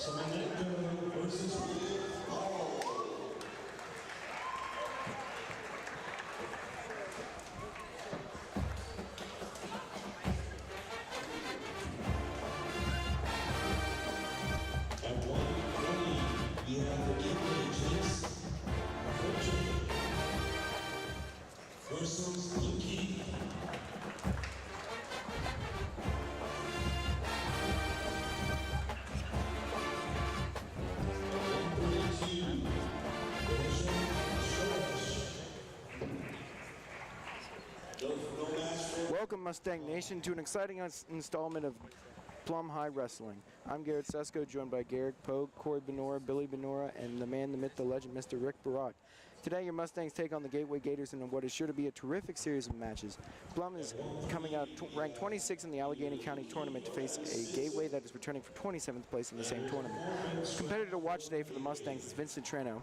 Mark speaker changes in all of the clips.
Speaker 1: Semenenko versus Paul. At 1:20, we have the gateway chase. Versus Pinky.
Speaker 2: Welcome, Mustang Nation, to an exciting installment of Plum High Wrestling. I'm Garrett Sesko, joined by Garrick Pogue, Corey Benora, Billy Benora, and the man, the myth, the legend, Mr. Rick Barak. Today, your Mustangs take on the Gateway Gators in what is sure to be a terrific series of matches. Plum is coming out ranked 26 in the Allegheny County tournament to face a Gateway that is returning for 27th place in the same tournament. Competitor to watch today for the Mustangs is Vincent Treno,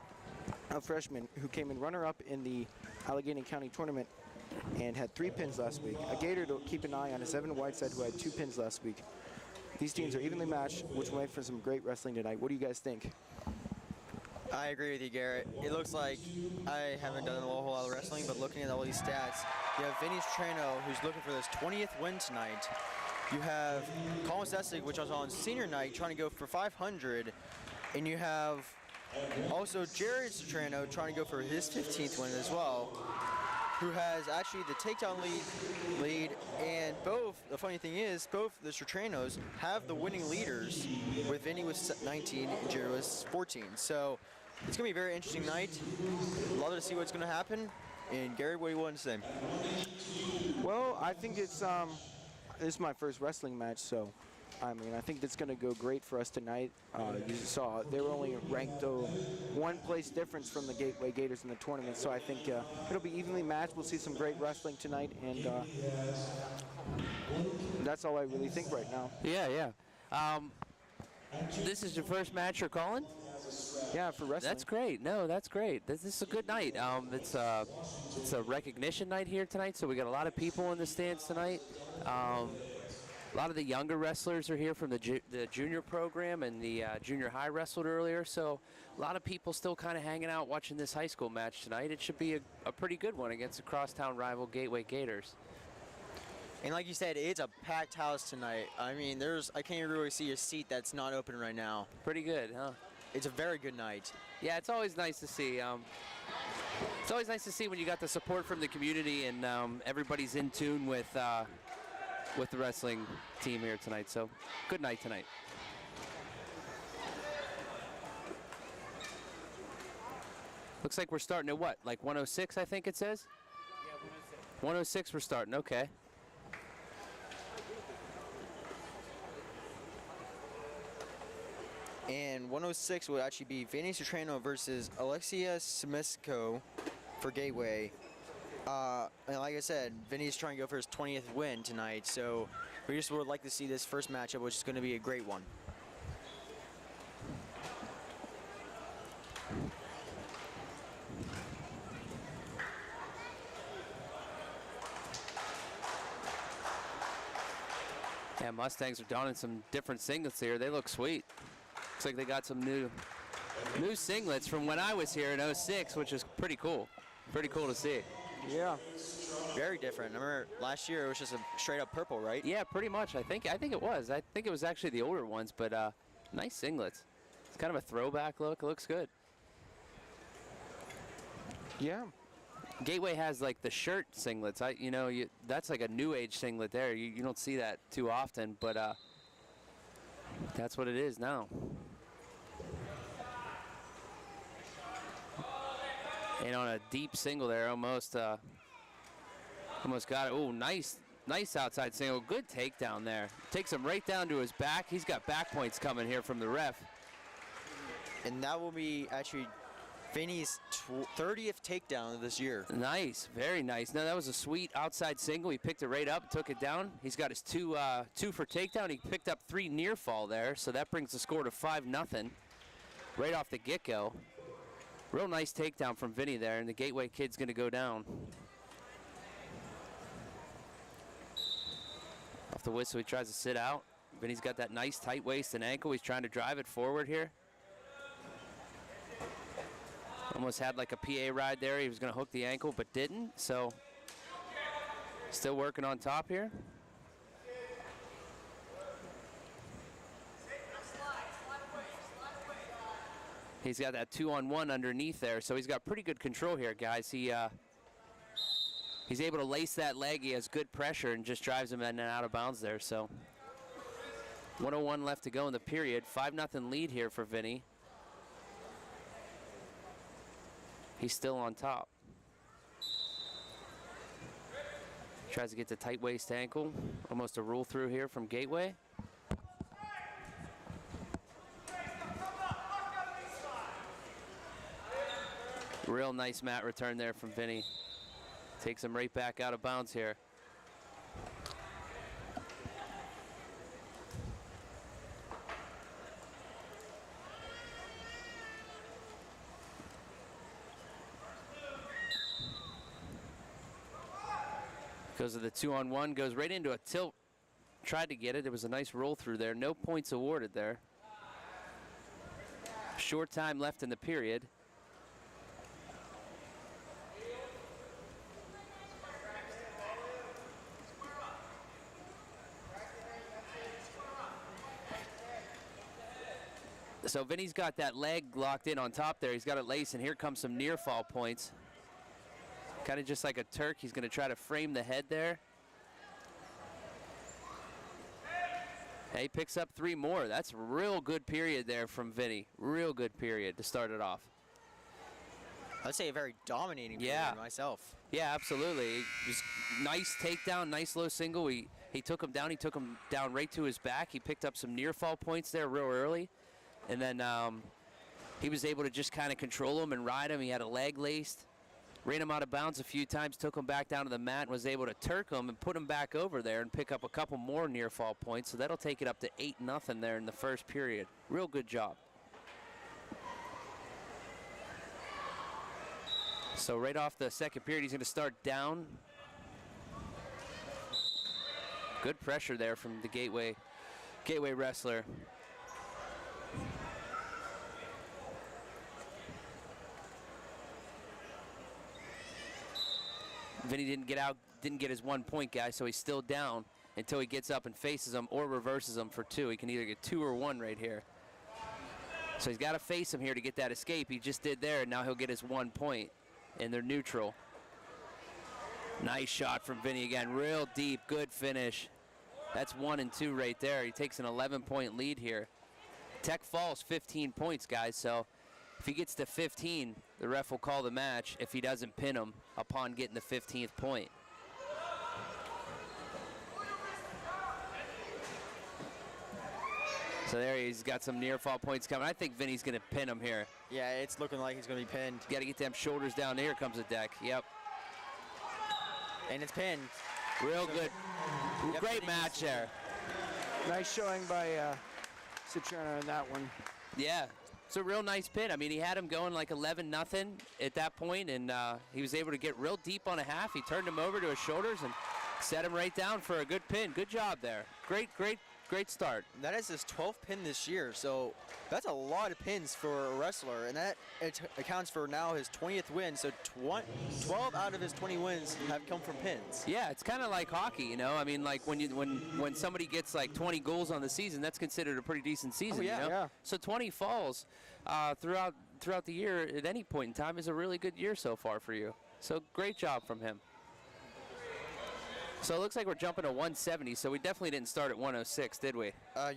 Speaker 2: a freshman who came in runner-up in the Allegheny County tournament and had 3 pins last week. A Gator to keep an eye on is Evan Whiteside, who had 2 pins last week. These teams are evenly matched, which will make for some great wrestling tonight. What do you guys think?
Speaker 3: I agree with you, Garrett. It looks like I haven't done a whole lot of wrestling, but looking at all these stats, you have Vinny Treno, who's looking for this 20th win tonight. You have Colin Stessig, which was on senior night, trying to go for 500. And you have also Jared Treno trying to go for his 15th win as well, who has actually the takedown lead, and both, the funny thing is, both the Trenos have the winning leaders, with Vinny with 19 and Jared was 14. So it's going to be a very interesting night. Love to see what's going to happen. And Gary, what do you want to say?
Speaker 2: Well, I think this is my first wrestling match, so I mean, I think that's going to go great for us tonight. You saw they were only ranked 1 place difference from the Gateway Gators in the tournament, so I think it'll be evenly matched. We'll see some great wrestling tonight, and that's all I really think right now.
Speaker 4: Yeah. This is your first match you're calling?
Speaker 2: Yeah, for wrestling.
Speaker 4: That's great. No, that's great. This is a good night. It's a recognition night here tonight, so we got a lot of people in the stands tonight. A lot of the younger wrestlers are here from the junior program, and the junior high wrestled earlier, so a lot of people still kind of hanging out watching this high school match tonight. It should be a pretty good one against the crosstown rival Gateway Gators.
Speaker 3: And like you said, it's a packed house tonight. I mean, I can't really see a seat that's not open right now.
Speaker 4: Pretty good, huh?
Speaker 3: It's a very good night.
Speaker 4: Yeah, it's always nice to see. It's always nice to see when you got the support from the community and everybody's in tune with the wrestling team here tonight. So, good night tonight. Looks like we're starting at what? Like 106, I think it says?
Speaker 5: Yeah, 106.
Speaker 4: 106 we're starting, okay.
Speaker 3: And 106 will actually be Vinny Treno versus Alexia Smisko for Gateway. And like I said, Vinny's trying to go for his 20th win tonight, so we just would like to see this first matchup, which is going to be a great one.
Speaker 4: Yeah, Mustangs are donning some different singlets here. They look sweet. Looks like they got some new singlets from when I was here in 06, which is pretty cool. Pretty cool to see.
Speaker 2: Yeah.
Speaker 3: Very different. I remember last year it was just a straight up purple, right?
Speaker 4: Yeah, pretty much. I think it was. I think it was actually the older ones, but nice singlets. It's kind of a throwback look. It looks good.
Speaker 2: Yeah.
Speaker 4: Gateway has like the shirt singlets. That's like a new age singlet there. You don't see that too often, but that's what it is now. And on a deep single there, almost got it. Oh, nice outside single. Good takedown there. Takes him right down to his back. He's got back points coming here from the ref.
Speaker 3: And that will be actually Vinny's 30th takedown of this year.
Speaker 4: Nice, very nice. No, that was a sweet outside single. He picked it right up, took it down. He's got his two for takedown. He picked up 3 near fall there, so that brings the score to 5-0 right off the get-go. Real nice takedown from Vinny there, and the Gateway kid's going to go down. Off the whistle, he tries to sit out. Vinny's got that nice tight waist and ankle. He's trying to drive it forward here. Almost had like a PA ride there. He was going to hook the ankle, but didn't. So still working on top here. He's got that 2-on-1 underneath there, so he's got pretty good control here, guys. He's able to lace that leg. He has good pressure and just drives him in and out of bounds there. So 1:01 left to go in the period. 5-0 lead here for Vinny. He's still on top. Tries to get the tight waist ankle. Almost a roll through here from Gateway. Real nice mat return there from Vinny. Takes him right back out of bounds here. Goes to the 2-on-1, goes right into a tilt. Tried to get it. It was a nice roll through there. No points awarded there. Short time left in the period. So Vinny's got that leg locked in on top there. He's got it laced, and here comes some near fall points. Kind of just like a Turk. He's going to try to frame the head there. Hey, he picks up 3 more. That's a real good period there from Vinny. Real good period to start it off.
Speaker 3: I'd say a very dominating period myself.
Speaker 4: Yeah, absolutely. Just nice takedown, nice low single. He took him down. He took him down right to his back. He picked up some near fall points there real early. And then he was able to just kind of control him and ride him. He had a leg laced. Ran him out of bounds a few times, took him back down to the mat, and was able to Turk him and put him back over there and pick up a couple more near fall points. So that'll take it up to 8-0 there in the first period. Real good job. So right off the second period, he's going to start down. Good pressure there from the Gateway wrestler. Vinny didn't get his 1 point, guys, so he's still down until he gets up and faces him or reverses him for 2. He can either get 2 or 1 right here. So he's got to face him here to get that escape. He just did there, and now he'll get his 1 point, and they're neutral. Nice shot from Vinny again, real deep, good finish. That's 1 and 2 right there. He takes an 11-point lead here. Tech falls 15 points, guys, so if he gets to 15, the ref will call the match if he doesn't pin him upon getting the 15th point. So there he's got some near fall points coming. I think Vinny's going to pin him here.
Speaker 3: Yeah, it's looking like he's going to be pinned.
Speaker 4: Got to get them shoulders down. Here comes the deck. Yep.
Speaker 3: And it's pinned.
Speaker 4: Real good. Yep, great match there.
Speaker 2: Nice showing by Citrano in that one.
Speaker 4: Yeah. It's a real nice pin. I mean, he had him going like 11-0 at that point, and he was able to get real deep on a half. He turned him over to his shoulders and set him right down for a good pin. Good job there. Great start.
Speaker 3: That is his 12th pin this year, so that's a lot of pins for a wrestler, and that accounts for now his 20th win. So 12 out of his 20 wins have come from pins.
Speaker 4: Yeah, it's kind of like hockey, you know. I mean, like when somebody gets like 20 goals on the season, that's considered a pretty decent season.
Speaker 3: Oh, yeah.
Speaker 4: You know?
Speaker 2: Yeah.
Speaker 4: So 20 falls throughout the year at any point in time is a really good year so far for you. So great job from him. So it looks like we're jumping to 170, so we definitely didn't start at 106, did we?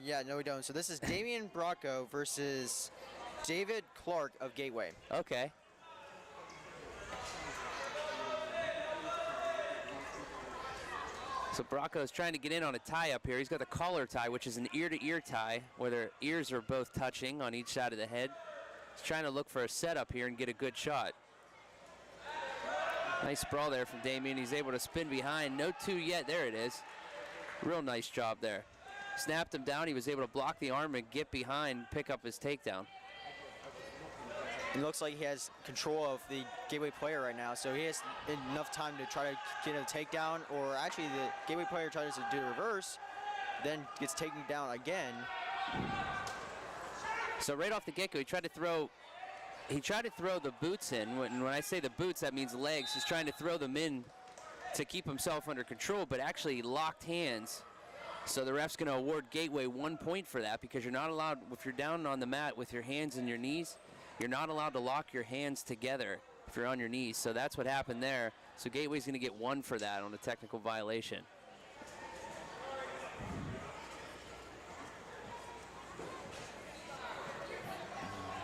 Speaker 3: Yeah, no we don't. So this is Damian Bracco versus David Clark of Gateway.
Speaker 4: Okay. So Bracco is trying to get in on a tie up here. He's got the collar tie, which is an ear-to-ear tie, where their ears are both touching on each side of the head. He's trying to look for a setup here and get a good shot. Nice sprawl there from Damian. He's able to spin behind. No 2 yet. There it is. Real nice job there. Snapped him down. He was able to block the arm and get behind, pick up his takedown.
Speaker 3: It looks like he has control of the Gateway player right now, so he has enough time to try to get a takedown, or actually the Gateway player tries to do a reverse, then gets taken down again.
Speaker 4: So right off the get-go, he tried to throw the boots in. When I say the boots, that means legs. He's trying to throw them in to keep himself under control, but actually he locked hands. So the ref's going to award Gateway 1 point for that, because you're not allowed, if you're down on the mat with your hands and your knees, you're not allowed to lock your hands together if you're on your knees. So that's what happened there. So Gateway's going to get 1 for that on a technical violation.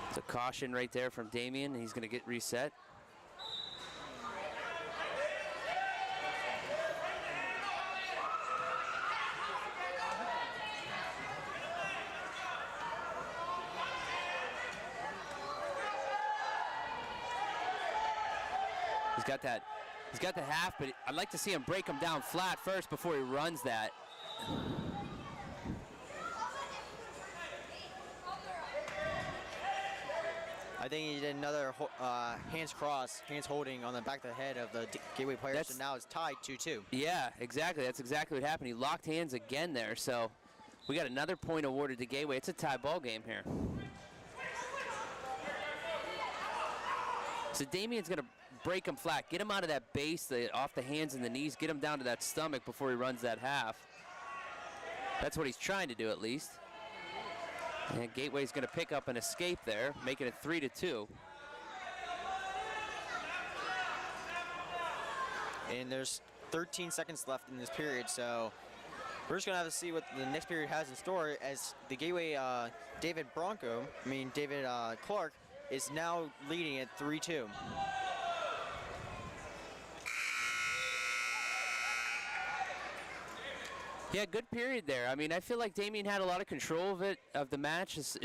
Speaker 4: It's a caution right there from Damien. He's going to get reset. He's got the half, but I'd like to see him break him down flat first before he runs that.
Speaker 3: I think he did another hands cross, hands holding on the back of the head of the Gateway player, so now it's tied 2-2.
Speaker 4: Yeah, exactly. That's exactly what happened. He locked hands again there, so we got another point awarded to Gateway. It's a tie ball game here. So Damien's going to break him flat, get him out of that base, off the hands and the knees, get him down to that stomach before he runs that half. That's what he's trying to do, at least. And Gateway's going to pick up an escape there, making it 3-2.
Speaker 3: And there's 13 seconds left in this period, so we're just going to have to see what the next period has in store, as the Gateway David Clark is now leading at 3-2.
Speaker 4: Yeah, good period there. I mean, I feel like Damien had a lot of control of the match as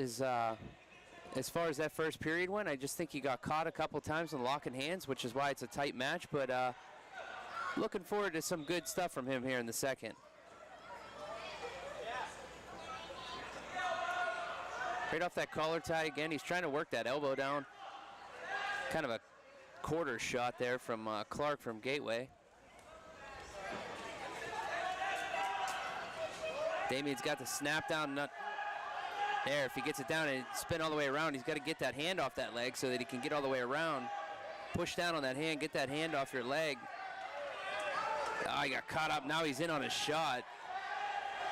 Speaker 4: far as that first period went. I just think he got caught a couple times in locking hands, which is why it's a tight match. But looking forward to some good stuff from him here in the second. Right off that collar tie again, he's trying to work that elbow down. Kind of a quarter shot there from Clark from Gateway. Damien's got the snap down nut there. If he gets it down and spin all the way around, he's got to get that hand off that leg so that he can get all the way around. Push down on that hand, get that hand off your leg. Oh, he got caught up. Now he's in on his shot.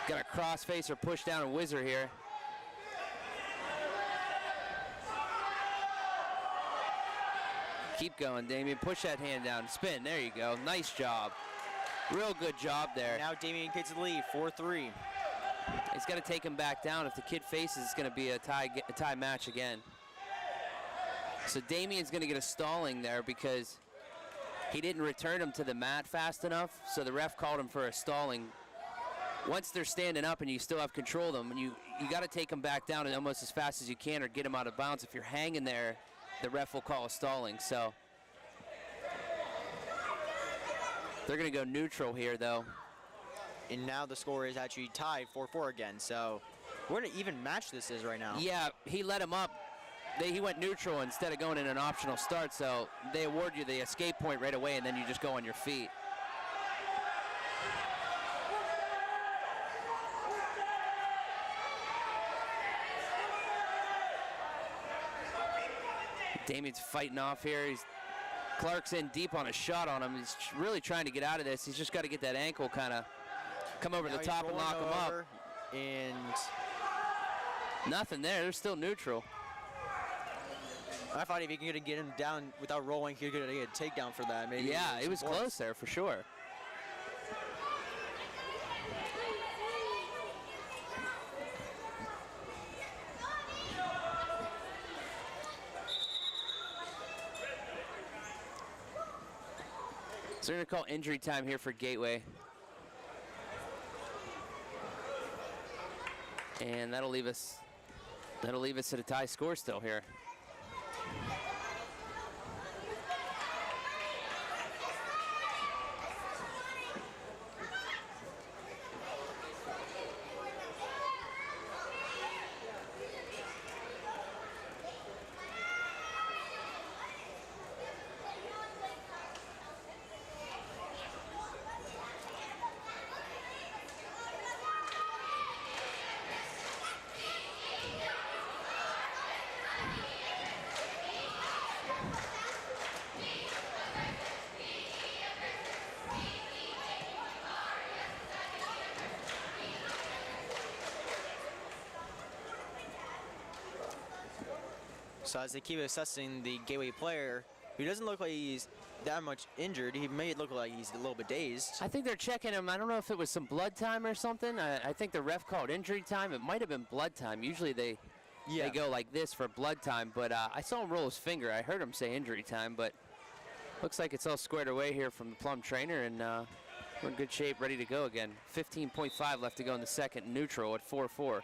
Speaker 4: Got a cross-face or push down and whizzer here. Keep going, Damien. Push that hand down. Spin. There you go. Nice job. Real good job there.
Speaker 3: Now Damien takes the lead, 4-3.
Speaker 4: He's got to take him back down. If the kid faces, it's going to be a tie match again. So Damien's going to get a stalling there because he didn't return him to the mat fast enough, so the ref called him for a stalling. Once they're standing up and you still have control of them, you got to take them back down and almost as fast as you can or get them out of bounds. If you're hanging there, the ref will call a stalling. So they're going to go neutral here, though.
Speaker 3: And now the score is actually tied 4-4 again. So what an even match this is right now.
Speaker 4: Yeah, he let him up. He went neutral instead of going in an optional start, so they award you the escape point right away, and then you just go on your feet. Damien's fighting off here. Clark's in deep on a shot on him. He's really trying to get out of this. He's just got to get that ankle kind of come over the top and lock him up.
Speaker 3: And
Speaker 4: nothing there. They're still neutral.
Speaker 3: I thought if he could get him down without rolling, he could get a takedown for that. Maybe.
Speaker 4: Yeah, it was close there for sure. So we're going to call injury time here for Gateway. And that'll leave us at a tie score still here.
Speaker 3: So as they keep assessing the Gateway player, who doesn't look like he's that much injured, he may look like he's a little bit dazed.
Speaker 4: I think they're checking him. I don't know if it was some blood time or something. I think the ref called injury time. It might have been blood time. Usually they go like this for blood time, but I saw him roll his finger. I heard him say injury time, but looks like it's all squared away here from the Plum trainer, and we're in good shape, ready to go again. 15.5 left to go in the second, neutral at 4-4.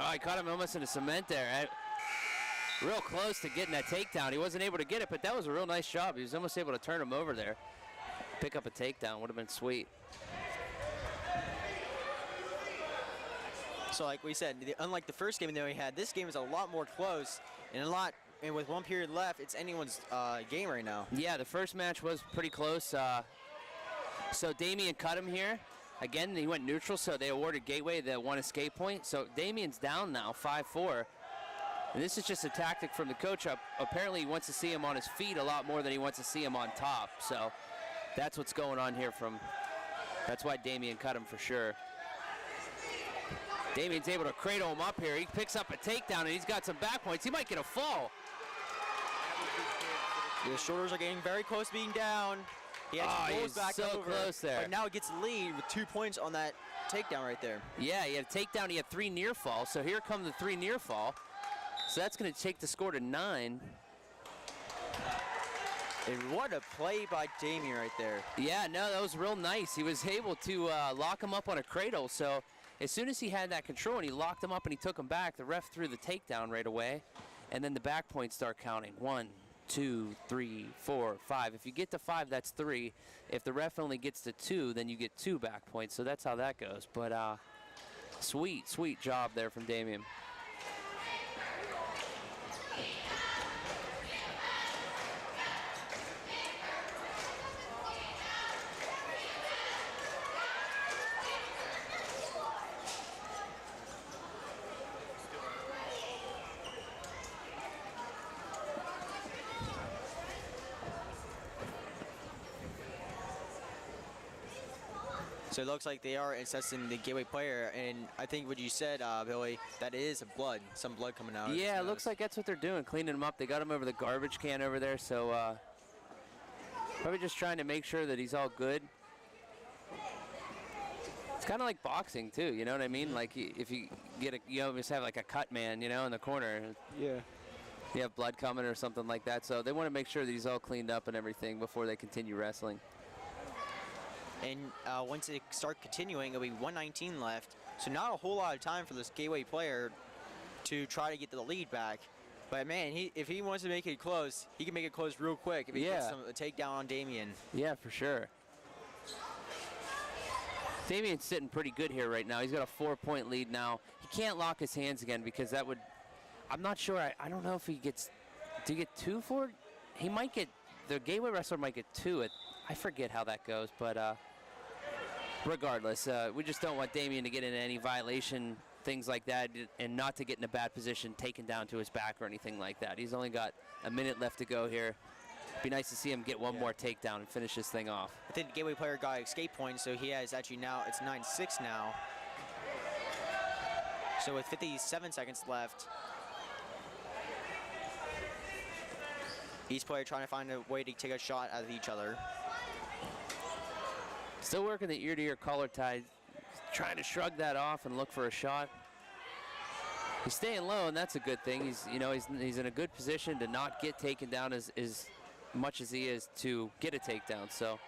Speaker 4: Oh, I caught him almost in the cement there. Real close to getting that takedown. He wasn't able to get it, but that was a real nice job. He was almost able to turn him over there. Pick up a takedown would have been sweet.
Speaker 3: So like we said, unlike the first game that we had, this game is a lot more close and with 1 period left, it's anyone's game right now.
Speaker 4: Yeah, the first match was pretty close. So Damien cut him here. Again, he went neutral, so they awarded Gateway the 1 escape point. So Damien's down now, 5-4. And this is just a tactic from the coach. Apparently he wants to see him on his feet a lot more than he wants to see him on top. So that's what's going on here that's why Damien cut him for sure. Damien's able to cradle him up here. He picks up a takedown and he's got some back points. He might get a fall.
Speaker 3: The shoulders are getting very close to being down. He actually rolls back
Speaker 4: so
Speaker 3: over,
Speaker 4: close there.
Speaker 3: but now it gets the lead with 2 points on that takedown right there.
Speaker 4: Yeah, he had a takedown. He had 3 near falls. So here come the 3 near fall. So that's going to take the score to 9.
Speaker 3: And what a play by Damien right there.
Speaker 4: Yeah, no, that was real nice. He was able to lock him up on a cradle. So as soon as he had that control and he locked him up and he took him back, the ref threw the takedown right away. And then the back points start counting. 1, 2, 3, 4, 5. If you get to 5, that's 3. If the ref only gets to 2, then you get 2 back points. So that's how that goes. But sweet, sweet job there from Damien.
Speaker 3: So it looks like they are assessing the Gateway player, and I think what you said, Billy, that is some blood coming out.
Speaker 4: Yeah, it looks like that's what they're doing, cleaning him up. They got him over the garbage can over there, so probably just trying to make sure that he's all good. It's kind of like boxing too, you know what I mean? Like if you almost have like a cut man, you know, in the corner.
Speaker 2: Yeah.
Speaker 4: You have blood coming or something like that, so they want to make sure that he's all cleaned up and everything before they continue wrestling.
Speaker 3: And once they start continuing, it'll be 1:19 left. So not a whole lot of time for this Gateway player to try to get the lead back. But man, if he wants to make it close, he can make it close real quick if he gets a takedown on Damien.
Speaker 4: Yeah, for sure. Damien's sitting pretty good here right now. He's got a 4-point lead now. He can't lock his hands again because that would, I'm not sure. I don't know if he gets, do you get 2 for it? He might get, the Gateway wrestler might get 2. I forget how that goes, but regardless, we just don't want Damien to get into any violation, things like that, and not to get in a bad position, taken down to his back or anything like that. He's only got a minute left to go here. Be nice to see him get one more takedown and finish this thing off.
Speaker 3: I think the Gateway player got escape points, so he has actually now, it's 9-6 now. So with 57 seconds left, each player trying to find a way to take a shot at each other.
Speaker 4: Still working the ear-to-ear collar tie, trying to shrug that off and look for a shot. He's staying low, and that's a good thing. He's in a good position to not get taken down as much as he is to get a takedown. So.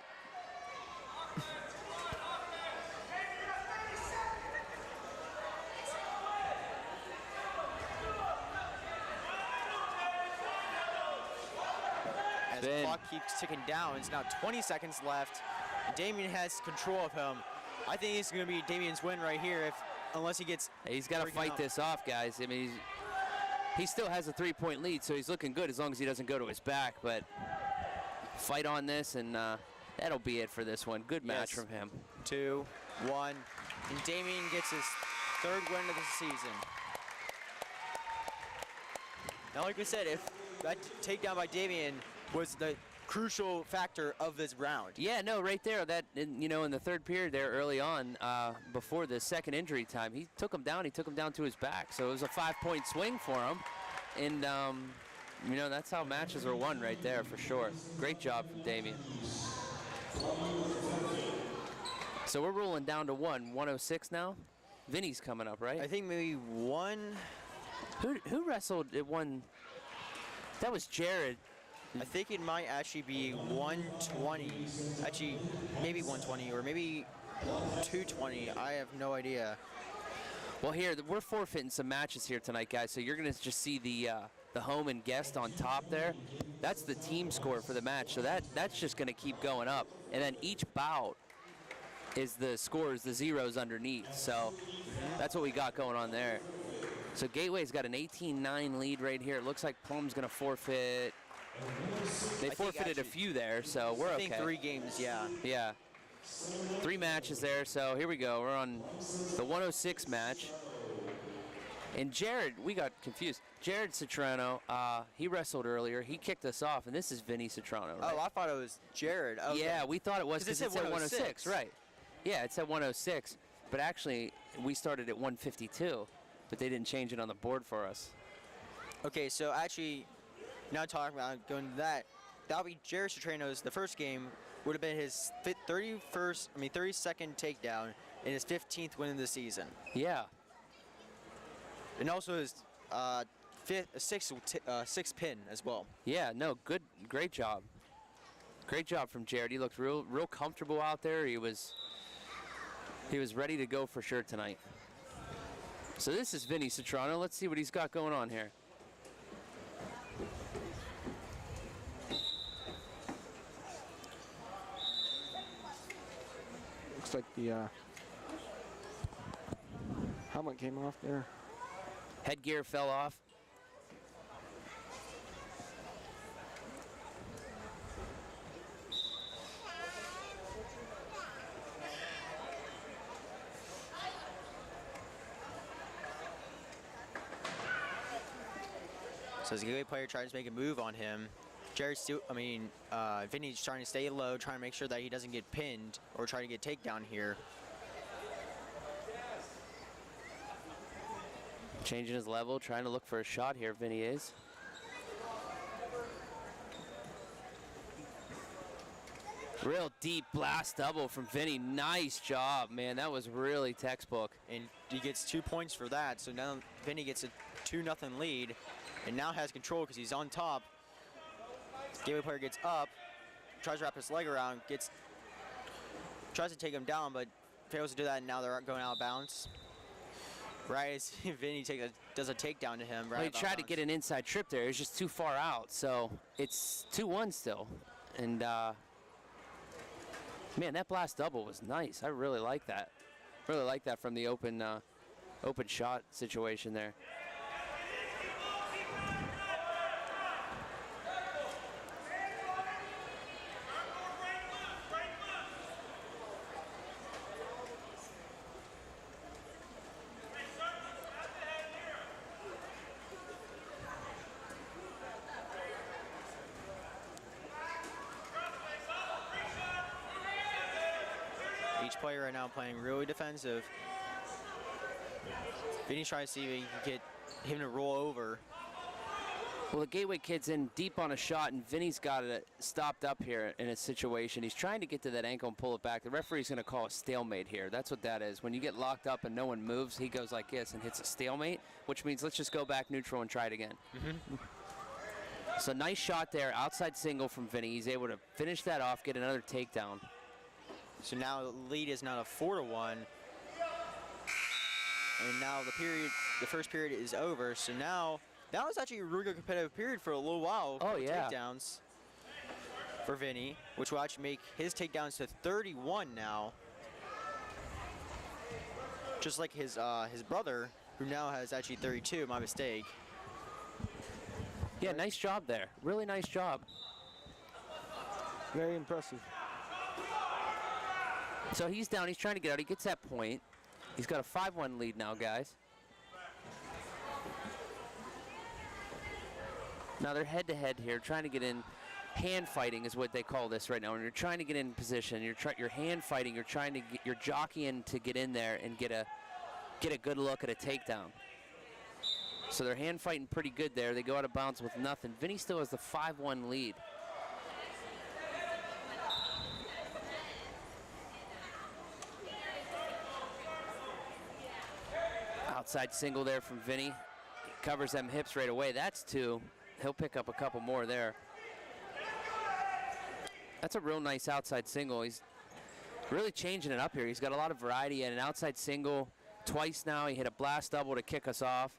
Speaker 3: As the clock keeps ticking down, it's now 20 seconds left. Damien has control of him. I think it's going to be Damien's win right here, unless he gets.
Speaker 4: He's got to fight this off, guys. I mean, he still has a 3-point lead, so he's looking good as long as he doesn't go to his back. But fight on this, and that'll be it for this one. Good match from him.
Speaker 3: 2, 1, and Damien gets his 3rd win of the season. Now, like we said, if that takedown by Damien was the crucial factor of this round.
Speaker 4: Yeah, no, right there. That in the third period there, early on, before the second injury time, he took him down. He took him down to his back. So it was a 5-point swing for him, and that's how matches are won right there for sure. Great job from Damien. So we're rolling down to 106 now. Vinny's coming up, right?
Speaker 3: I think maybe one.
Speaker 4: Who wrestled at one? That was Jared.
Speaker 3: I think it might actually be 120. Actually, maybe 120 or maybe 220. I have no idea.
Speaker 4: Well, here we're forfeiting some matches here tonight, guys. So you're gonna just see the home and guest on top there. That's the team score for the match. So that's just gonna keep going up, and then each bout is the scores, the zeros underneath. So that's what we got going on there. So Gateway's got an 18-9 lead right here. It looks like Plum's gonna forfeit. They forfeited a few there, so we're okay.
Speaker 3: I think 3 games, yeah.
Speaker 4: Yeah. 3 matches there, so here we go. We're on the 106 match. And Jared, we got confused. Jared Citrano, he wrestled earlier. He kicked us off, and this is Vinny Citrano, right?
Speaker 3: Oh, I thought it was Jared. Okay.
Speaker 4: Yeah, we thought it was because it said
Speaker 3: 106.
Speaker 4: right. Yeah, it said 106, but actually we started at 152, but they didn't change it on the board for us.
Speaker 3: Okay, so actually, now talking about going to that, that'll be Jared Citrano's, the first game would have been his 32nd takedown and his 15th win of the season.
Speaker 4: Yeah.
Speaker 3: And also his sixth pin as well.
Speaker 4: Yeah, no, great job. Great job from Jared. He looked real comfortable out there. He was ready to go for sure tonight. So this is Vinny Citrano. Let's see what he's got going on here.
Speaker 2: Looks like the helmet came off there.
Speaker 4: Headgear fell off.
Speaker 3: So as the Gateway player tries to make a move on him, Vinny's trying to stay low, trying to make sure that he doesn't get pinned or try to get takedown here.
Speaker 4: Changing his level, trying to look for a shot here, Vinny is. Real deep blast double from Vinny. Nice job, man. That was really textbook.
Speaker 3: And he gets 2 points for that. So now Vinny gets a 2-0 lead and now has control because he's on top. Gateway player gets up, tries to wrap his leg around, tries to take him down, but fails to do that, and now they're going out of bounds. Right as Vinny does a takedown to him.
Speaker 4: Well, he tried to get an inside trip there. It was just too far out, so it's 2-1 still. And, man, that blast double was nice. I really like that. Really like that from the open shot situation there.
Speaker 3: Each player right now playing really defensive. Vinny's trying to see if he can get him to roll over.
Speaker 4: Well, the Gateway kid's in deep on a shot, and Vinny's got it stopped up here in a situation. He's trying to get to that ankle and pull it back. The referee's going to call a stalemate here. That's what that is. When you get locked up and no one moves, he goes like this and hits a stalemate, which means let's just go back neutral and try it again. So nice shot there, outside single from Vinny. He's able to finish that off, get another takedown.
Speaker 3: So now the lead is now a 4-1. And now the first period is over. So now, that was actually a really good competitive period for a little while.
Speaker 4: Oh, yeah.
Speaker 3: Takedowns for Vinny, which will actually make his takedowns to 31 now. Just like his brother, who now has actually 32, my mistake.
Speaker 4: Yeah, nice job there. Really nice job.
Speaker 2: Very impressive.
Speaker 4: So he's down, he's trying to get out, he gets that point. He's got a 5-1 lead now, guys. Now they're head-to-head here, trying to get in hand fighting is what they call this right now. When you're trying to get in position, you're hand fighting. You're trying to you're jockeying to get in there and get a good look at a takedown. So they're hand fighting pretty good there. They go out of bounds with nothing. Vinny still has the 5-1 lead. Outside single there from Vinny. He covers them hips right away. That's 2. He'll pick up a couple more there. That's a real nice outside single. He's really changing it up here. He's got a lot of variety and an outside single twice now. He hit a blast double to kick us off.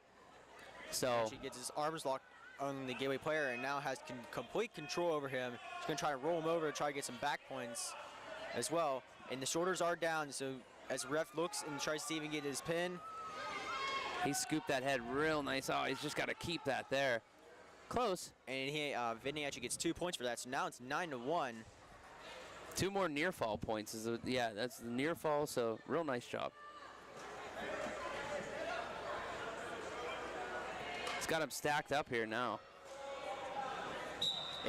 Speaker 4: So
Speaker 3: He gets his arms locked on the Gateway player and now has complete control over him. He's going to try to roll him over and try to get some back points as well. And the shoulders are down, so as ref looks and tries to even get his pin.
Speaker 4: he scooped that head real nice. Oh, he's just got to keep that there. Close.
Speaker 3: And Vinny actually gets 2 points for that, so now it's 9-1.
Speaker 4: 2 more near fall points. Yeah, that's the near fall, so real nice job. It's got him stacked up here now.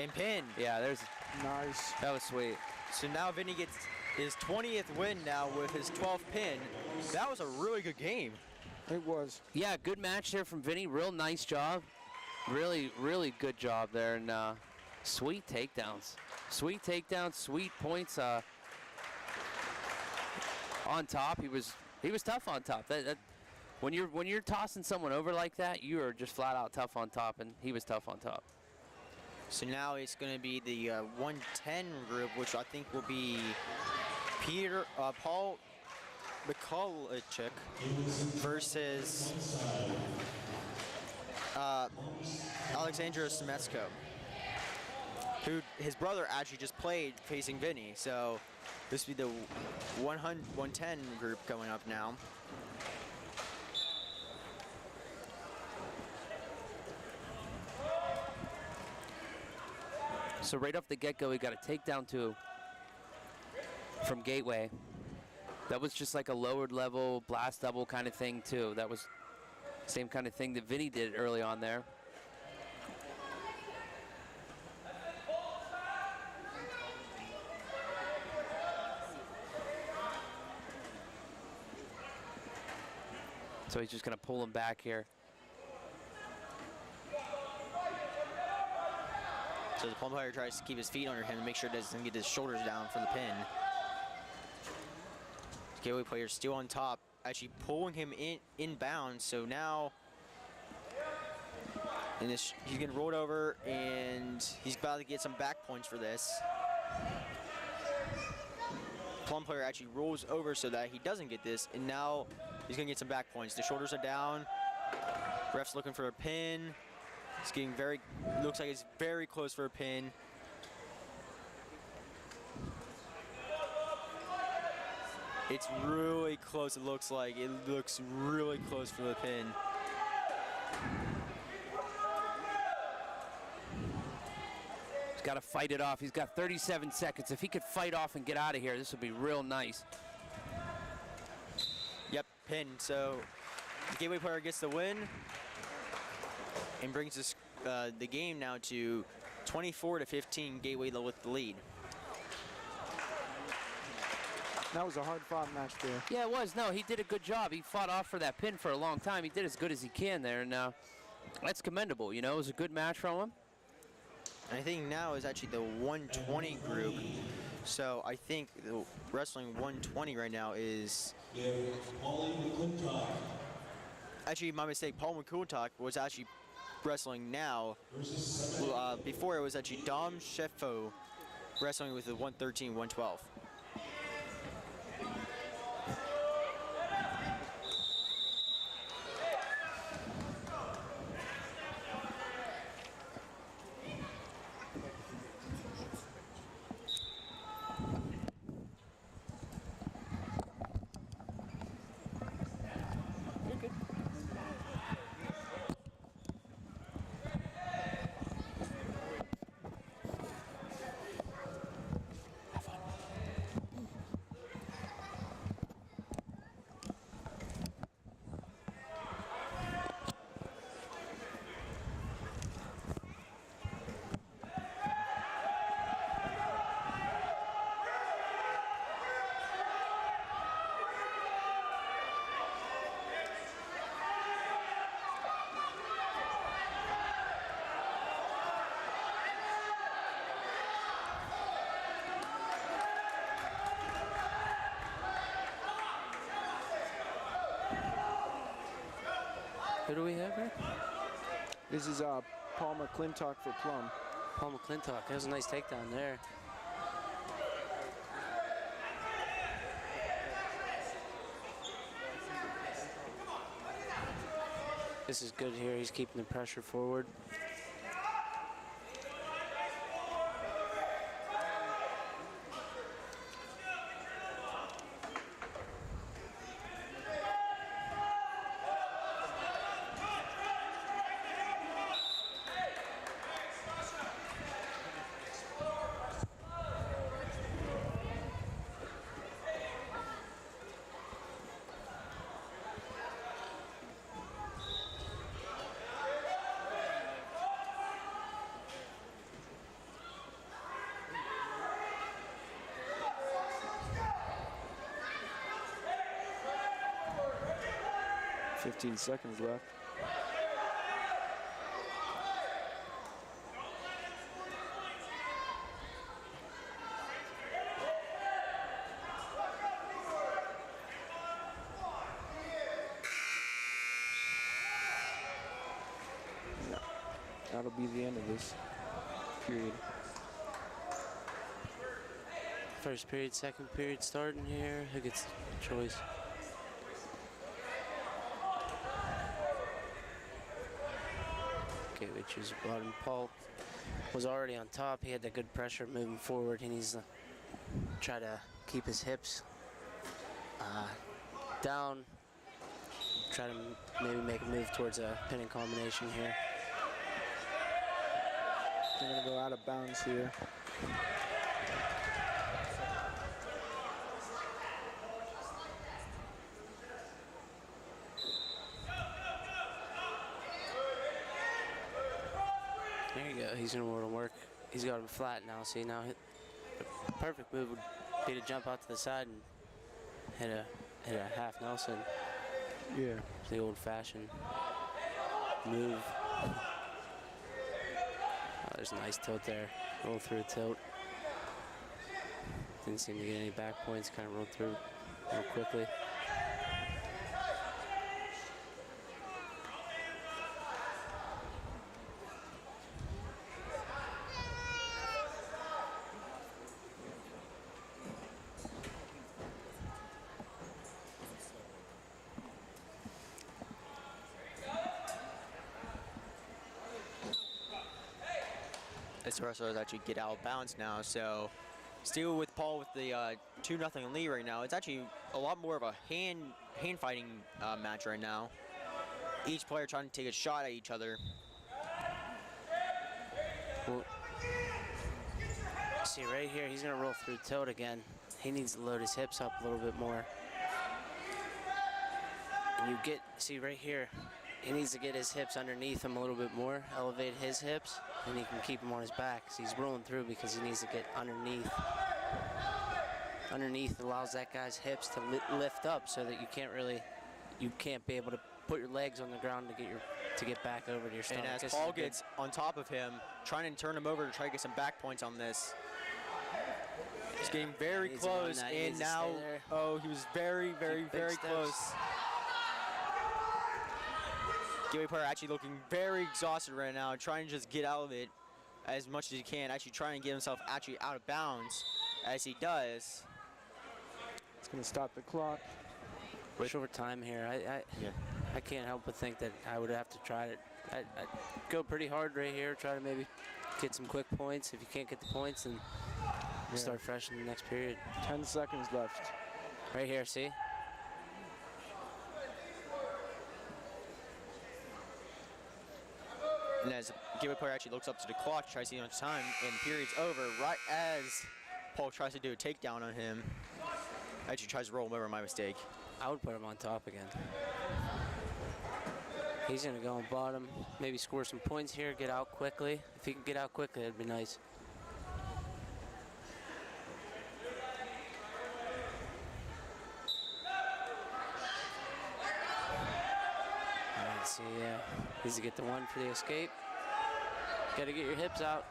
Speaker 3: And pin.
Speaker 4: Yeah,
Speaker 2: Nice.
Speaker 4: that was sweet.
Speaker 3: So now Vinny gets his 20th win now with his 12th pin. That was a really good game.
Speaker 2: It was.
Speaker 4: Yeah, good match there from Vinny. Real nice job. Really, really good job there. And sweet takedowns. Sweet takedowns, sweet points. On top, he was tough on top. When you're tossing someone over like that, you are just flat out tough on top, and he was tough on top.
Speaker 3: So now it's going to be the 110 group, which I think will be Paul Mikulicek versus Alexandra Semetsko, who his brother actually just played facing Vinny. So this will be the 110 group coming up now.
Speaker 4: So right off the get-go, we got a takedown from Gateway. That was just like a lowered level blast double kind of thing too. That was same kind of thing that Vinny did early on there. So he's just gonna pull him back here.
Speaker 3: So the Plum player tries to keep his feet under him to make sure he doesn't get his shoulders down for the pin. The Gateway player still on top, actually pulling him inbound. So now, he's getting rolled over, and he's about to get some back points for this. Plum player actually rolls over so that he doesn't get this, and now he's gonna get some back points. The shoulders are down. Ref's looking for a pin. It's getting looks like it's very close for a pin. It's really close, it looks like. It looks really close for the pin.
Speaker 4: He's got to fight it off. He's got 37 seconds. If he could fight off and get out of here, this would be real nice.
Speaker 3: Yep, pin. So the Gateway player gets the win and brings this, the game now to 24-15. Gateway with the lead.
Speaker 2: That was a hard-fought match there.
Speaker 4: Yeah, it was. No, he did a good job. He fought off for that pin for a long time. He did as good as he can there, and that's commendable. You know, it was a good match from him.
Speaker 3: And I think now is actually the 120 group. So I think the wrestling 120 right now is... Actually, my mistake. Paul McClintock was actually wrestling now. Before it was actually Dom Sheffo wrestling with the 113, 112.
Speaker 5: Who do we have here?
Speaker 2: This is Paul McClintock for Plum.
Speaker 5: Paul McClintock. That was a nice takedown there. This is good here. He's keeping the pressure forward.
Speaker 2: Fifteen seconds left. That'll be the end of this period.
Speaker 5: First period, second period starting here. Who gets the choice? Okay, we choose bottom. Paul was already on top. He had that good pressure moving forward. He needs to try to keep his hips down. Try to maybe make a move towards a pinning combination here.
Speaker 2: They're gonna go out of bounds here.
Speaker 5: There you go. He's gonna want to work. He's got him flat now. See now, the perfect move would be to jump out to the side and hit a half Nelson.
Speaker 2: Yeah.
Speaker 5: The old-fashioned move. Oh, there's a nice tilt there. Roll through a tilt. Didn't seem to get any back points. Kind of rolled through real quickly.
Speaker 3: This wrestler actually get out of bounds now, so still with Paul with the 2-0 lead right now. It's actually a lot more of a hand fighting match right now. Each player trying to take a shot at each other.
Speaker 5: Well, see right here, he's gonna roll through tilt again. He needs to load his hips up a little bit more. And you get, see right here, he needs to get his hips underneath him a little bit more, elevate his hips, and he can keep him on his back. So he's rolling through because he needs to get underneath. Underneath allows that guy's hips to lift up so that you can't be able to put your legs on the ground to get back over to your stomach.
Speaker 3: And as Paul gets on top of him, trying to turn him over to try to get some back points on this. He's getting very close, and now, oh, he was very, very, very close. Gateway player actually looking very exhausted right now, trying to just get out of it as much as he can, actually trying to get himself actually out of bounds as he does.
Speaker 2: It's gonna stop the clock.
Speaker 5: Short time here. I can't help but think that I would have to try it. I'd go pretty hard right here, try to maybe get some quick points. If you can't get the points, then start fresh in the next period.
Speaker 2: 10 seconds left.
Speaker 5: Right here, see?
Speaker 3: And as the gateway player actually looks up to the clock, tries to see how much time, and the period's over right as Paul tries to do a takedown on him. Actually tries to roll him over, my mistake.
Speaker 5: I would put him on top again. He's gonna go on bottom, maybe score some points here, get out quickly. If he can get out quickly, it'd be nice. Alright, see, needs to get the one for the escape. Gotta get your hips out.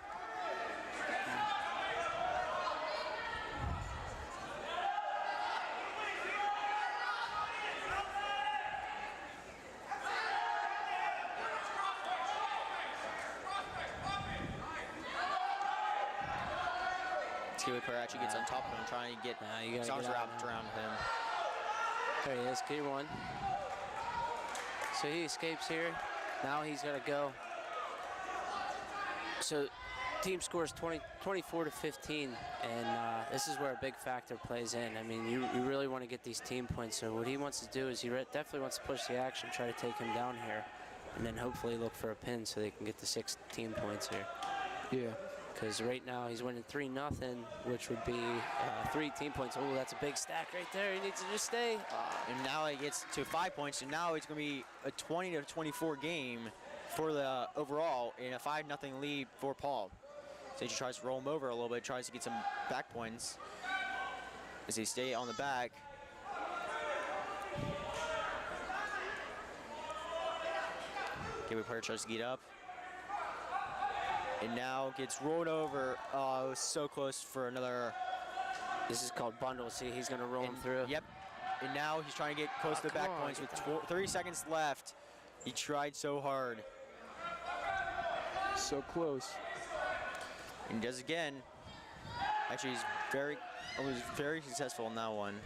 Speaker 3: Gateway player actually gets on top of him, trying to get
Speaker 5: Nah, you
Speaker 3: his
Speaker 5: gotta
Speaker 3: arms
Speaker 5: get out
Speaker 3: wrapped
Speaker 5: now.
Speaker 3: around him.
Speaker 5: There he is, gear 1. So he escapes here. Now he's got to go. So team scores 24 to 15, and this is where a big factor plays in. I mean, you really want to get these team points. So what he wants to do is he definitely wants to push the action, try to take him down here, and then hopefully look for a pin so they can get the 6 team points here.
Speaker 2: Yeah.
Speaker 5: Because right now he's winning 3-0, which would be 3 team points. Oh, that's a big stack right there. He needs to just stay.
Speaker 3: And now it gets to 5 points, and now it's going to be a 20 to 24 game for the overall in a 5-0 lead for Paul. So he tries to roll him over a little bit, tries to get some back points as they stay on the back. Gateway player tries to get up. And now gets rolled over. Oh, it was so close for another.
Speaker 5: This is called bundle. See, he's going to roll him through.
Speaker 3: Yep. And now he's trying to get close to the back points with 30 seconds left. He tried so hard.
Speaker 2: So close.
Speaker 3: And does again. Actually, he's was very successful in that one.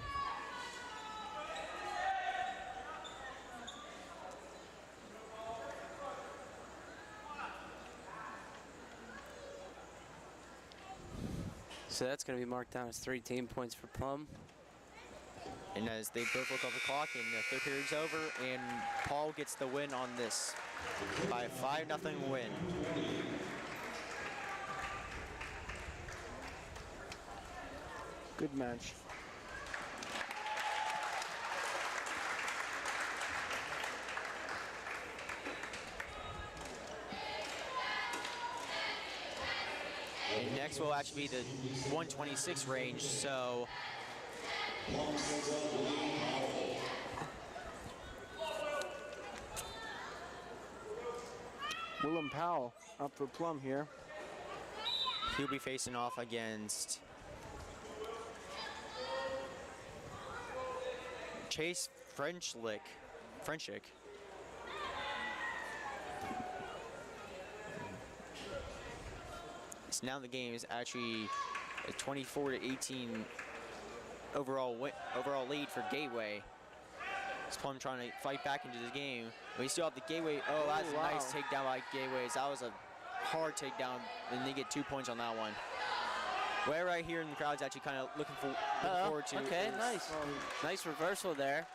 Speaker 5: So that's going to be marked down as 3 team points for Plum.
Speaker 3: And as they both look at the clock, and the third period's over, and Paul gets the win on this by a 5-0 win.
Speaker 2: Good match.
Speaker 3: And next will actually be the 126 range, so
Speaker 2: Willem Powell up for Plum here.
Speaker 3: he'll be facing off against Chase Frenchlick. So now the game is actually a 24 to 18 overall lead for Gateway. It's Plum trying to fight back into this game, but he still have the Gateway. Oh, that's a nice takedown by Gateways. That was a hard takedown, and they get 2 points on that one. Way right here in the crowd's actually kind of looking forward to.
Speaker 5: Okay,
Speaker 3: is-
Speaker 5: nice. Nice reversal there.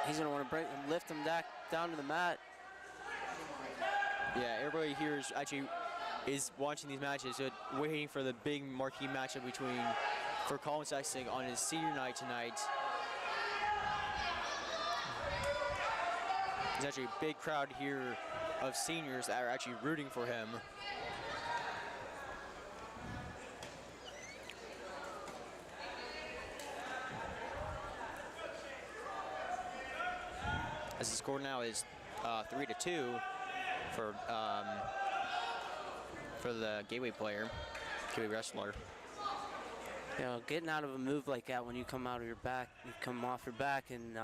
Speaker 5: He's going to want to lift him back down to the mat.
Speaker 3: Yeah, everybody here is watching these matches, waiting for the big marquee matchup for Colin Sexton on his senior night tonight. There's actually a big crowd here of seniors that are actually rooting for him. As the score now is 3-2 for the Gateway player, Gateway wrestler.
Speaker 5: You know, getting out of a move like that when you come out of your back, you come off your back and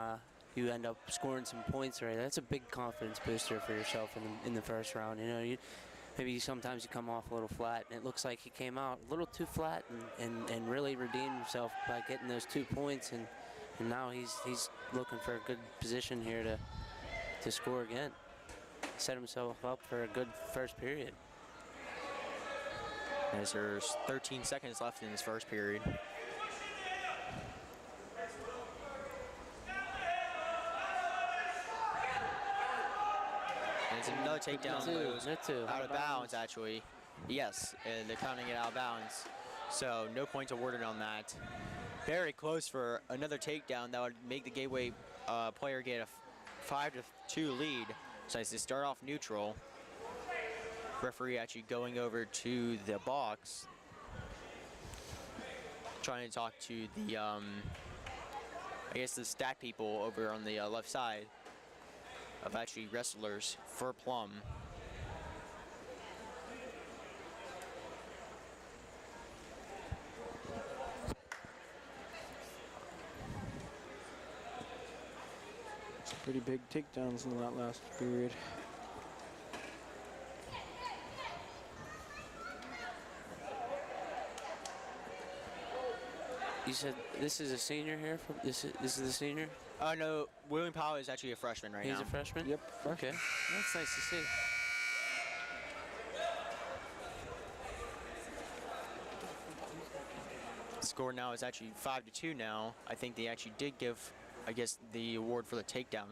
Speaker 5: you end up scoring some points right. That's a big confidence booster for yourself in the first round. You know, maybe sometimes you come off a little flat, and it looks like he came out a little too flat and really redeemed himself by getting those 2 points, and now he's looking for a good position here to score again. Set himself up for a good first period.
Speaker 3: As there's 13 seconds left in this first period. And it's another takedown, but it was out of bounds actually. Yes, and they're counting it out of bounds. So no points awarded on that. Very close for another takedown that would make the Gateway player get a 5-2 lead. So as they start off neutral, referee actually going over to the box, trying to talk to the, I guess the stat people over on the left side of actually wrestlers for Plum.
Speaker 2: Pretty big takedowns in that last period.
Speaker 5: You said this is a senior here. This is the senior.
Speaker 3: No, William Powell is actually a freshman right now.
Speaker 5: He's a freshman.
Speaker 2: Yep.
Speaker 5: Okay, that's nice to see.
Speaker 3: Score now is actually 5-2 now. I think they actually did give, I guess, the award for the takedown,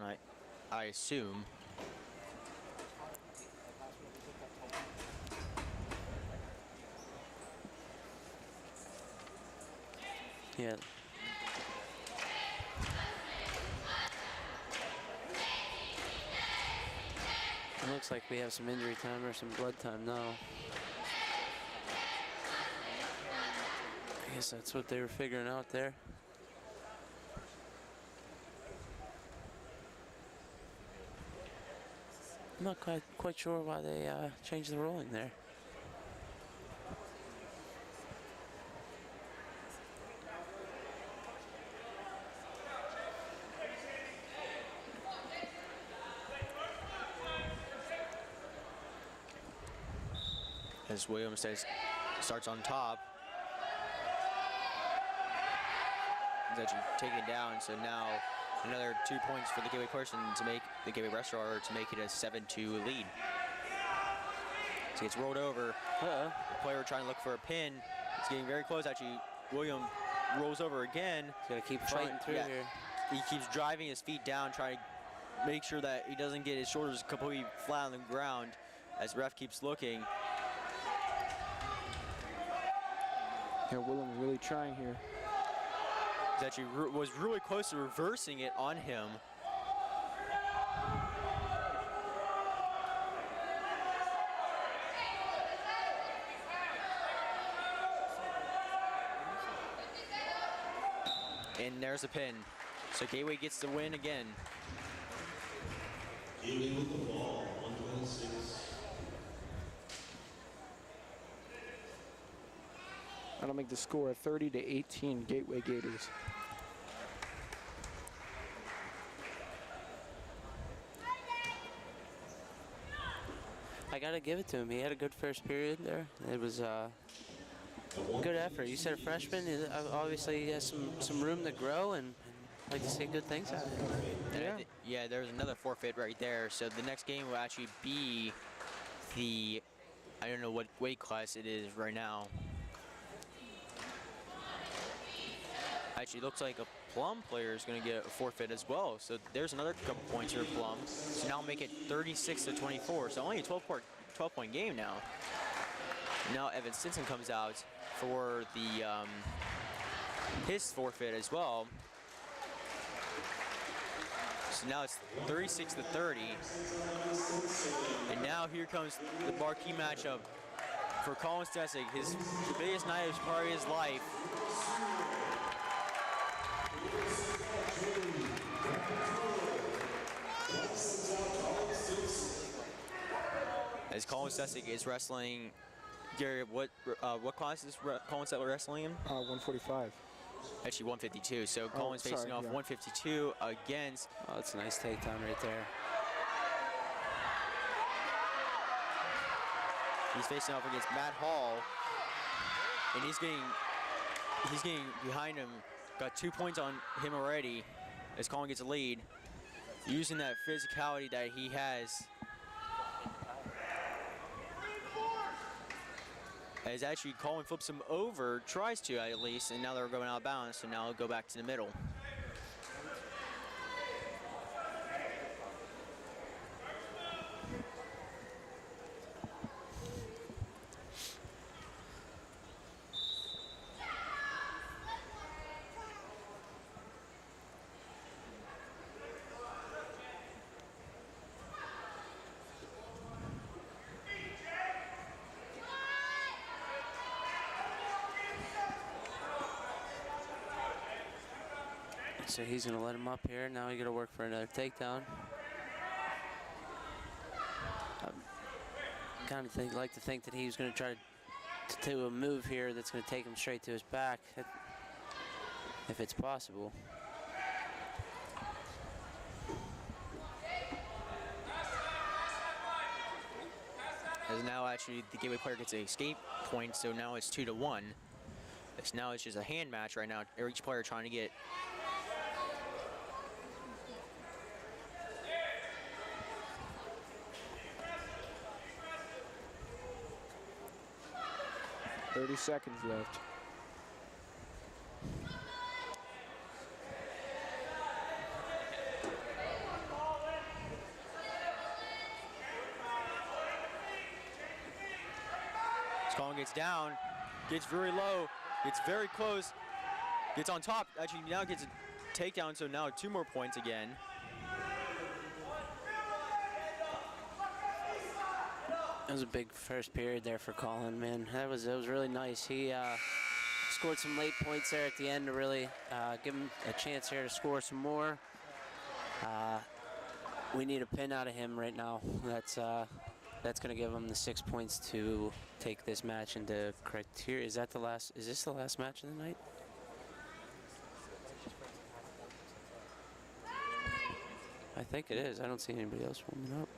Speaker 3: I assume.
Speaker 5: Yeah. It looks like we have some injury time or some blood time now. I guess that's what they were figuring out there. I'm not quite sure why they changed the ruling there.
Speaker 3: As Williams says, starts on top. He's actually taken down, so now another 2 points for the Gateway person to make the Gateway Registrar to make it a 7-2 lead. So he gets rolled over. The player trying to look for a pin. It's getting very close. Actually, William rolls over again.
Speaker 5: He's got to keep fighting through here.
Speaker 3: He keeps driving his feet down, trying to make sure that he doesn't get his shoulders completely flat on the ground as ref keeps looking.
Speaker 2: Yeah, William really trying here.
Speaker 3: He actually was really close to reversing it on him. And there's a pin. So Gateway gets the win again.
Speaker 1: Gateway with the ball, 126.
Speaker 2: That'll make the score 30-18 Gateway Gators.
Speaker 5: I gotta give it to him. He had a good first period there. It was a good effort. You said a freshman. Obviously, he has some room to grow, and I'd like to see good things out of him.
Speaker 3: Yeah, there's another forfeit right there. So the next game will actually be the, I don't know what weight class it is right now. Actually, looks like a Plum player is going to get a forfeit as well. So there's another couple points here, Plum. So now make it 36-24. So only a 12-point game now. Now Evan Stinson comes out for the his forfeit as well. So now it's 36-30. And now here comes the marquee matchup for Colin Stessig. The biggest night of probably his life. As Colin Stessig is wrestling, Gary, what class is Colin Stessig wrestling in?
Speaker 2: 145.
Speaker 3: Actually 152. So Colin's
Speaker 2: sorry,
Speaker 3: facing off
Speaker 2: yeah.
Speaker 3: 152 against.
Speaker 5: Oh, that's a nice takedown right there.
Speaker 3: He's facing off against Matt Hall, and he's getting behind him. Got 2 points on him already as Colin gets a lead, using that physicality that he has. As actually Colin flips him over, tries to at least, and now they're going out of bounds, so now they'll go back to the middle.
Speaker 5: So he's going to let him up here. Now we got to work for another takedown. Kind of like to think that he's going to try to do a move here that's going to take him straight to his back, if it's possible. As now actually the Gateway player gets a escape point, so now it's 2-1.
Speaker 3: Now it's just a hand match right now. Each player trying to get.
Speaker 2: .30 seconds left.
Speaker 3: Colin gets down, gets very low, gets very close, gets on top. Actually, now gets a takedown, so now 2 more points again.
Speaker 5: It was a big first period there for Colin, man. That was really nice. He scored some late points there at the end to really give him a chance here to score some more. We need a pin out of him right now. That's going to give him the 6 points to take this match into criteria. Is this the last match of the night? I think it is. I don't see anybody else warming up.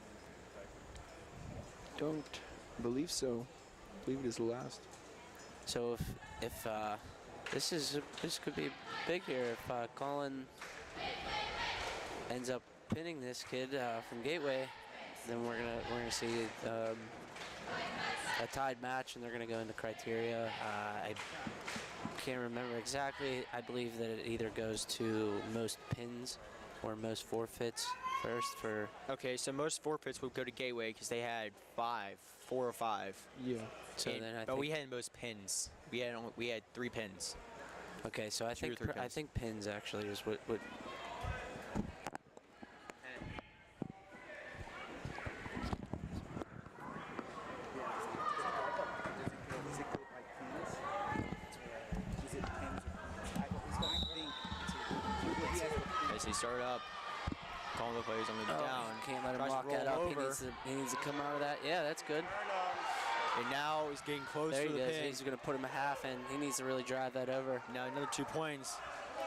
Speaker 2: Don't believe so. I believe it is the last.
Speaker 5: So if this could be big here. If Colin ends up pinning this kid from Gateway, then we're gonna see a tied match, and they're gonna go into criteria. I can't remember exactly. I believe that it either goes to most pins or most forfeits first for.
Speaker 3: Okay, so most forfeits would go to Gateway because they had 4 or 5.
Speaker 2: Yeah.
Speaker 5: So
Speaker 3: And-
Speaker 5: then
Speaker 3: but we had most pins. We had 3 pins.
Speaker 5: Okay, so I
Speaker 3: 2 or
Speaker 5: think
Speaker 3: 3
Speaker 5: I
Speaker 3: pins.
Speaker 5: think pins actually is what.
Speaker 3: As he started up, Colin looked like he's on the down.
Speaker 5: Can't let him
Speaker 3: Tries to
Speaker 5: walk
Speaker 3: roll
Speaker 5: that up.
Speaker 3: over.
Speaker 5: He needs to come out of that. Yeah, that's good.
Speaker 3: And now he's getting close
Speaker 5: There
Speaker 3: to
Speaker 5: he
Speaker 3: the
Speaker 5: goes.
Speaker 3: pin.
Speaker 5: He's going to put him a half, and he needs to really drive that over.
Speaker 3: Now another 2 points.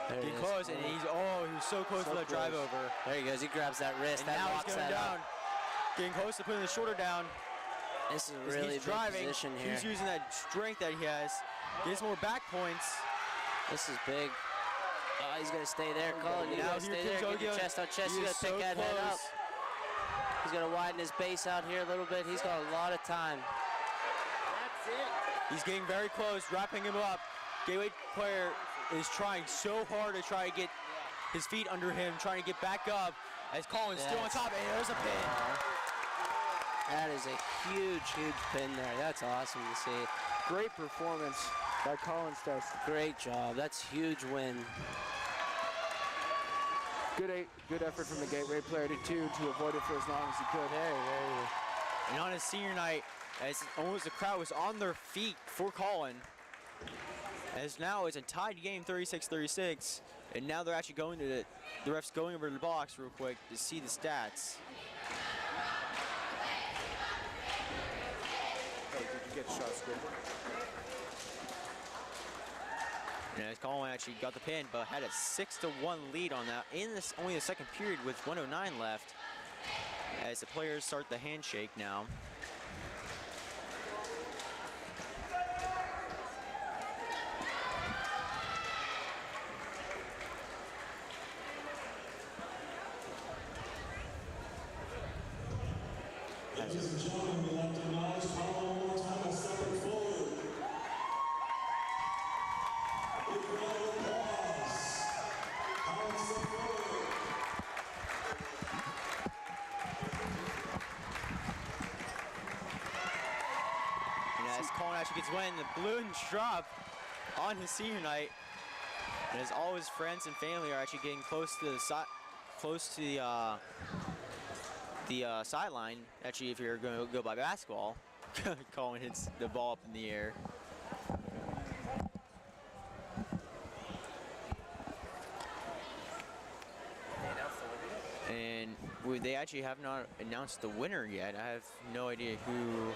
Speaker 5: There it
Speaker 3: Getting
Speaker 5: is.
Speaker 3: close, and he was so close
Speaker 2: So
Speaker 3: for that drive
Speaker 2: close.
Speaker 3: over.
Speaker 5: There he goes. He grabs that wrist.
Speaker 3: And
Speaker 5: that
Speaker 3: now he's
Speaker 5: locks
Speaker 3: going
Speaker 5: that
Speaker 3: down.
Speaker 5: up.
Speaker 3: Getting close to putting the shoulder down.
Speaker 5: This is a
Speaker 3: As
Speaker 5: really
Speaker 3: he's
Speaker 5: big
Speaker 3: driving.
Speaker 5: position here.
Speaker 3: He's using that strength that he has. Gets more back points.
Speaker 5: This is big. Oh, he's going to stay there, Colin. You
Speaker 3: Now
Speaker 5: got to
Speaker 3: here
Speaker 5: stay there.
Speaker 3: comes
Speaker 5: Get your
Speaker 3: Ogio.
Speaker 5: chest on chest.
Speaker 3: He
Speaker 5: You
Speaker 3: is
Speaker 5: got to pick
Speaker 3: so
Speaker 5: that head up.
Speaker 3: close.
Speaker 5: He's going to widen his base out here a little bit. He's got a lot of time.
Speaker 3: He's getting very close, wrapping him up. Gateway player is trying so hard to try to get his feet under him, trying to get back up. As Colin's still on
Speaker 5: That's-
Speaker 3: top, and there's a pin.
Speaker 5: That is a huge, huge pin there. That's awesome to see.
Speaker 2: Great performance by Colin Stess.
Speaker 5: Great job. That's a huge win.
Speaker 2: Good effort from the Gateway player to avoid it for as long as he could.
Speaker 3: And on his senior night, as almost the crowd was on their feet for Colin, as now it's a tied game, 36-36, and now they're actually going to the refs going over to the box real quick to see the stats.
Speaker 2: Hey, did you get shot scripted?
Speaker 3: And as Colin actually got the pin, but had a 6-1 lead on that in this only the second period with 1:09 left. As the players start the handshake now.
Speaker 1: Ladies and gentlemen, we'd like to acknowledge Colin one more time by stepping forward. Big round of applause. Colin, step forward.
Speaker 3: And as Colin actually gets win, the balloons drop on his senior night. And as all his friends and family are actually getting close to the sideline. Actually, if you're going to go by basketball, Colin hits the ball up in the air. And they actually have not announced the winner yet. I have no idea who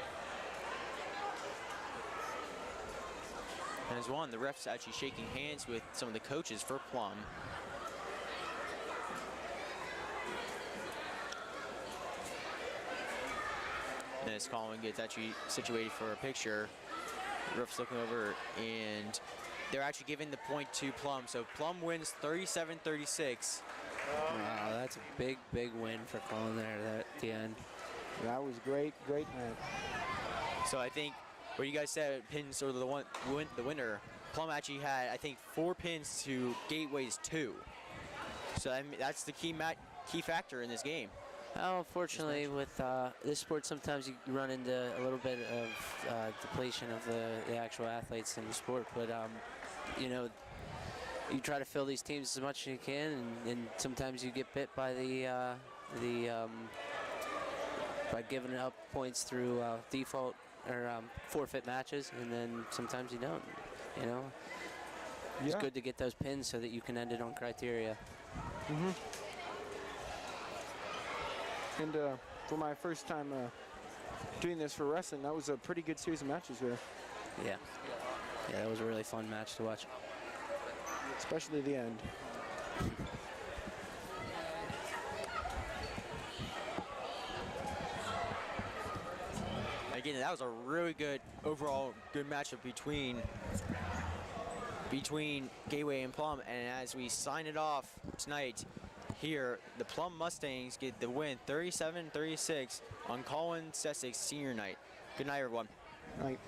Speaker 3: has won. The ref's actually shaking hands with some of the coaches for Plum. And as Colin gets actually situated for a picture, the ref's looking over, and they're actually giving the point to Plum. So Plum wins 37-36.
Speaker 5: Wow, that's a big, big win for Cullen there at the end.
Speaker 2: That was great night.
Speaker 3: So I think what you guys said, pins or the winner. Plum actually had, I think, 4 pins to Gateway's 2. So I mean, that's the key factor in this game.
Speaker 5: Well, unfortunately, with this sport, sometimes you run into a little bit of depletion of the actual athletes in the sport. But you know, you try to fill these teams as much as you can, and sometimes you get bit by by giving up points through default or forfeit matches, and then sometimes you don't. You know, it's good to get those pins so that you can end it on criteria.
Speaker 2: And for my first time doing this for wrestling, that was a pretty good series of matches there,
Speaker 5: Yeah, that was a really fun match to watch.
Speaker 2: especially the end.
Speaker 3: Again, that was a really good overall good matchup between Gateway and Plum. And as we sign it off tonight, here the Plum Mustangs get the win, 37-36 on Colin Sessik's senior night. Good night, everyone.
Speaker 2: Night.